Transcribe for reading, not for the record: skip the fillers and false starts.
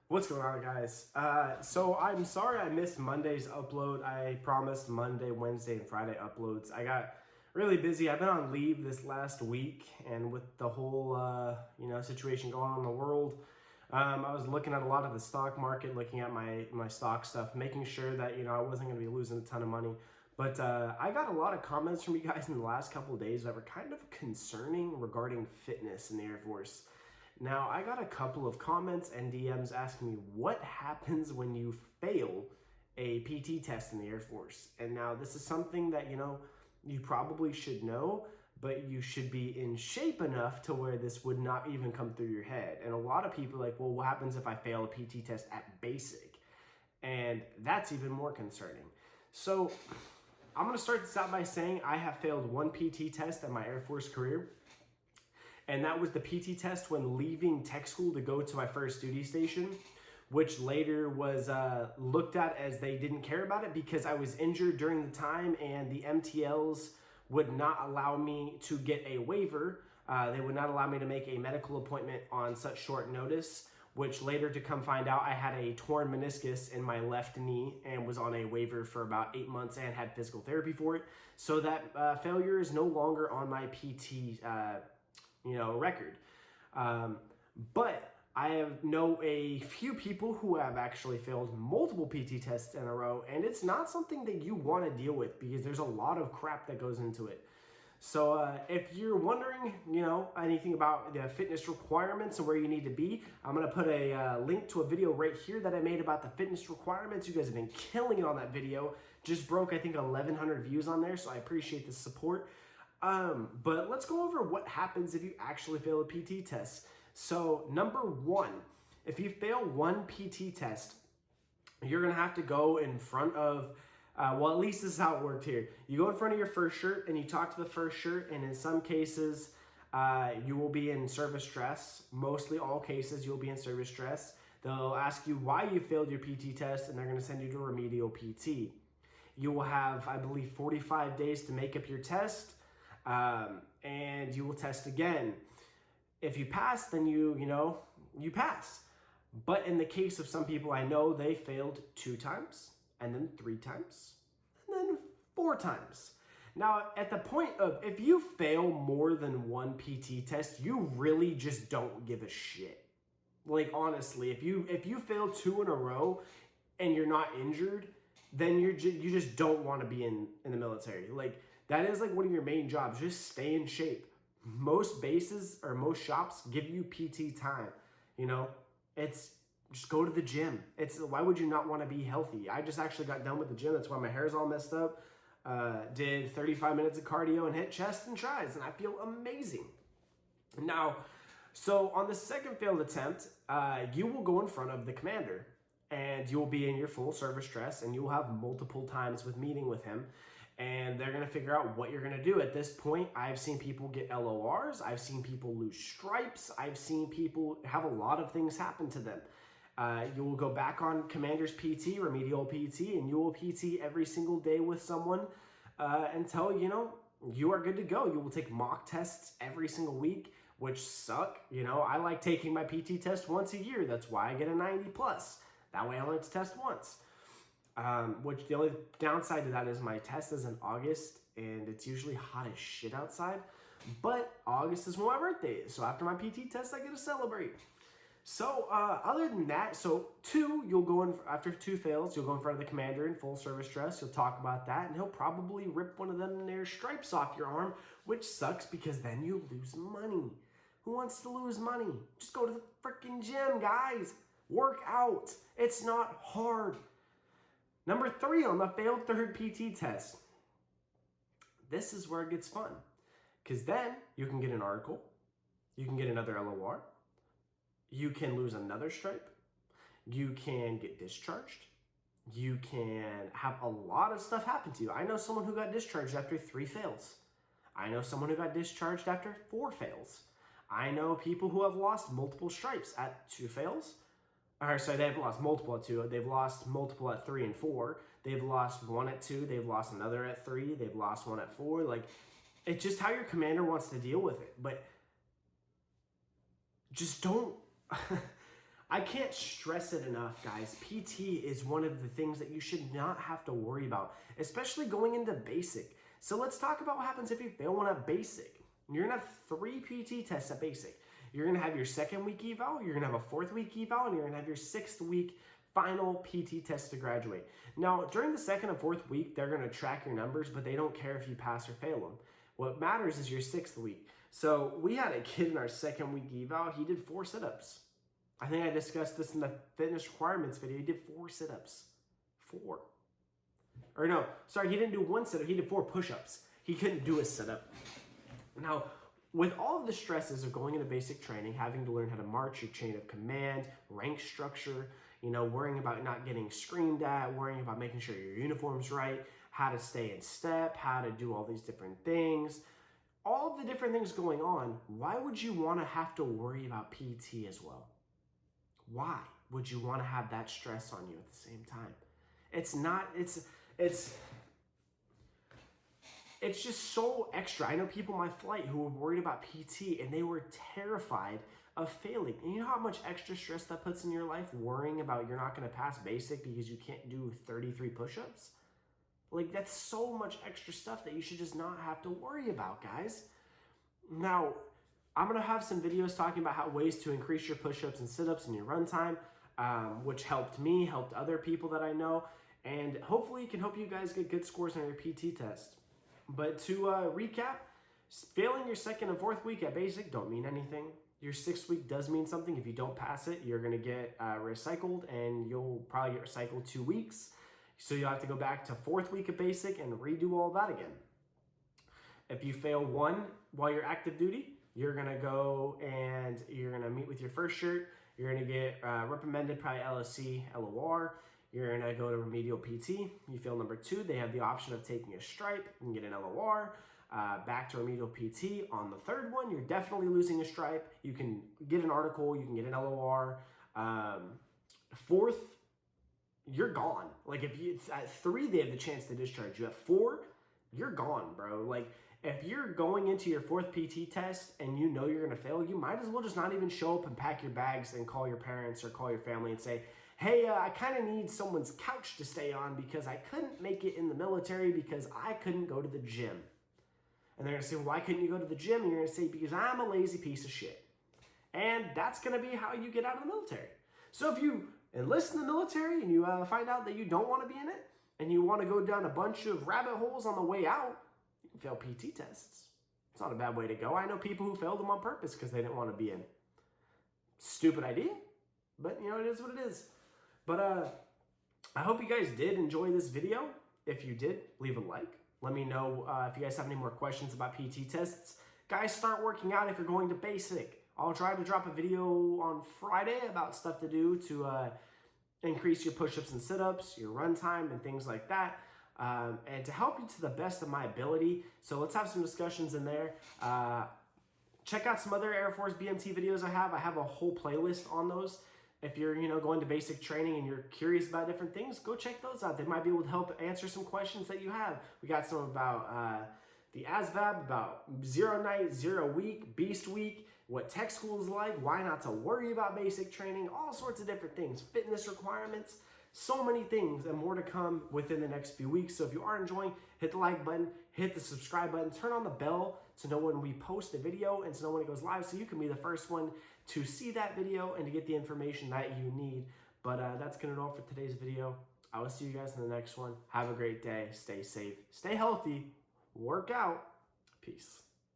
What's going on, guys? So I'm sorry I missed Monday's upload. I promised Monday, Wednesday, and Friday uploads. I got really busy. I've been on leave this last week, and with the whole situation going on in the world, I was looking at a lot of the stock market, looking at my stock stuff, making sure that I wasn't going to be losing a ton of money. But I got a lot of comments from you guys in the last couple of days that were kind of concerning regarding fitness in the Air Force. Now, I got a couple of comments and DMs asking me what happens when you fail a PT test in the Air Force. And now this is something that, you probably should know, but you should be in shape enough to where this would not even come through your head. And a lot of people are like, well, what happens if I fail a PT test at basic? And that's even more concerning. So I'm going to start this out by saying I have failed one PT test in my Air Force career. And that was the PT test when leaving tech school to go to my first duty station, which later was looked at as they didn't care about it because I was injured during the time and the MTLs would not allow me to get a waiver. They would not allow me to make a medical appointment on such short notice, which later to come find out I had a torn meniscus in my left knee and was on a waiver for about 8 months and had physical therapy for it. So that failure is no longer on my PT record. But I know a few people who have actually failed multiple PT tests in a row, and it's not something that you want to deal with because there's a lot of crap that goes into it. So if you're wondering, anything about the fitness requirements and where you need to be, I'm going to put a link to a video right here that I made about the fitness requirements. You guys have been killing it on that video. Just broke, I think, 1,100 views on there, so I appreciate the support. But let's go over what happens if you actually fail a PT test. So number one, if you fail one PT test, you're going to have to go in front of, at least this is how it worked here. You go in front of your first shirt and you talk to the first shirt, and in some cases, you will be in service dress. Mostly all cases, you'll be in service dress. They'll ask you why you failed your PT test, and they're going to send you to remedial PT. You will have, I believe, 45 days to make up your test. And you will test again. If you pass, then you pass. But in the case of some people I know, they failed 2 times, and then 3 times, and then 4 times. Now, at the point of, if you fail more than one PT test, you really just don't give a shit. Like, honestly, if you fail 2 in a row and you're not injured, then you just don't want to be in the military. Like, that is like one of your main jobs. Just stay in shape. Most bases or most shops give you PT time. It's just go to the gym. Why would you not want to be healthy? I just actually got done with the gym. That's why my hair's all messed up. Did 35 minutes of cardio and hit chest and tries, and I feel amazing. Now, so on the second failed attempt, you will go in front of the commander. And you'll be in your full service dress, and you'll have multiple times with meeting with him. And they're going to figure out what you're going to do. At this point, I've seen people get LORs. I've seen people lose stripes. I've seen people have a lot of things happen to them. You will go back on commander's PT, remedial PT, and you will PT every single day with someone until, you are good to go. You will take mock tests every single week, which suck. I like taking my PT test once a year. That's why I get a 90 plus. That way I only have to test once. Which the only downside to that is my test is in August, and it's usually hot as shit outside. But August is when my birthday is. So after my PT test, I get to celebrate. So other than that, so 2, you'll go in, after 2 fails, you'll go in front of the commander in full service dress. You'll talk about that, and he'll probably rip one of them their stripes off your arm, which sucks because then you lose money. Who wants to lose money? Just go to the freaking gym, guys. Work out. It's not hard. Number 3 on the failed third PT test. This is where it gets fun. Because then you can get an article. You can get another LOR. You can lose another stripe. You can get discharged. You can have a lot of stuff happen to you. I know someone who got discharged after 3 fails. I know someone who got discharged after 4 fails. I know people who have lost multiple stripes at 2 fails. Sorry, they've lost multiple at 2. They've lost multiple at 3 and 4. They've lost 1 at 2. They've lost another at 3. They've lost 1 at 4. Like, it's just how your commander wants to deal with it. But just don't. I can't stress it enough, guys. PT is one of the things that you should not have to worry about, especially going into basic. So let's talk about what happens if you fail one at basic. You're gonna have 3 PT tests at basic. You're gonna have your 2nd week eval, you're gonna have a 4th week eval, and you're gonna have your 6th week final PT test to graduate. Now, during the 2nd and 4th week, they're gonna track your numbers, but they don't care if you pass or fail them. What matters is your 6th week. So we had a kid in our 2nd week eval, he did 4 sit-ups. I think I discussed this in the fitness requirements video. He did 4 sit-ups. 4. Or no, sorry, he didn't do 1 sit-up, he did 4 push-ups. He couldn't do a sit-up. Now, with all of the stresses of going into basic training, having to learn how to march your chain of command, rank structure, worrying about not getting screamed at, worrying about making sure your uniform's right, how to stay in step, how to do all these different things, all of the different things going on, why would you want to have to worry about PT as well? Why would you want to have that stress on you at the same time? It's just so extra. I know people on my flight who were worried about PT and they were terrified of failing. And you know how much extra stress that puts in your life, worrying about you're not going to pass basic because you can't do 33 push-ups? Like, that's so much extra stuff that you should just not have to worry about, guys. Now, I'm going to have some videos talking about ways to increase your push-ups and sit-ups and your run time, which helped me, helped other people that I know, and hopefully it can help you guys get good scores on your PT test. But to recap, failing your 2nd and 4th week at basic don't mean anything. Your 6th week does mean something. If you don't pass it, you're going to get recycled, and you'll probably get recycled 2 weeks. So you'll have to go back to 4th week of basic and redo all that again. If you fail 1 while you're active duty, you're going to go and you're going to meet with your first shirt. You're going to get reprimanded, probably LSC, LOR. You're going to go to remedial PT. You fail number 2. They have the option of taking a stripe. You can get an LOR. Back to remedial PT. On the 3rd one, you're definitely losing a stripe. You can get an article. You can get an LOR. 4th, you're gone. Like, if you at 3, they have the chance to discharge you. At 4, you're gone, bro. Like, if you're going into your 4th PT test and you know you're going to fail, you might as well just not even show up and pack your bags and call your parents or call your family and say, hey, I kind of need someone's couch to stay on because I couldn't make it in the military because I couldn't go to the gym. And they're going to say, well, why couldn't you go to the gym? And you're going to say, because I'm a lazy piece of shit. And that's going to be how you get out of the military. So if you enlist in the military and you find out that you don't want to be in it and you want to go down a bunch of rabbit holes on the way out, you can fail PT tests. It's not a bad way to go. I know people who failed them on purpose because they didn't want to be in. Stupid idea, but it is what it is. But I hope you guys did enjoy this video. If you did, leave a like. Let me know if you guys have any more questions about PT tests. Guys, start working out if you're going to basic. I'll try to drop a video on Friday about stuff to do to increase your push-ups and sit-ups, your run time, and things like that. And to help you to the best of my ability. So let's have some discussions in there. Check out some other Air Force BMT videos I have. I have a whole playlist on those. If you're, going to basic training and you're curious about different things, go check those out. They might be able to help answer some questions that you have. We got some about the ASVAB, about 0 night, 0 week, beast week, what tech school is like, why not to worry about basic training, all sorts of different things, fitness requirements, so many things and more to come within the next few weeks. So if you are enjoying, hit the like button, hit the subscribe button, turn on the bell to know when we post a video and to know when it goes live so you can be the first one to see that video and to get the information that you need. But that's going to do it for today's video. I will see you guys in the next one. Have a great day. Stay safe. Stay healthy. Work out. Peace.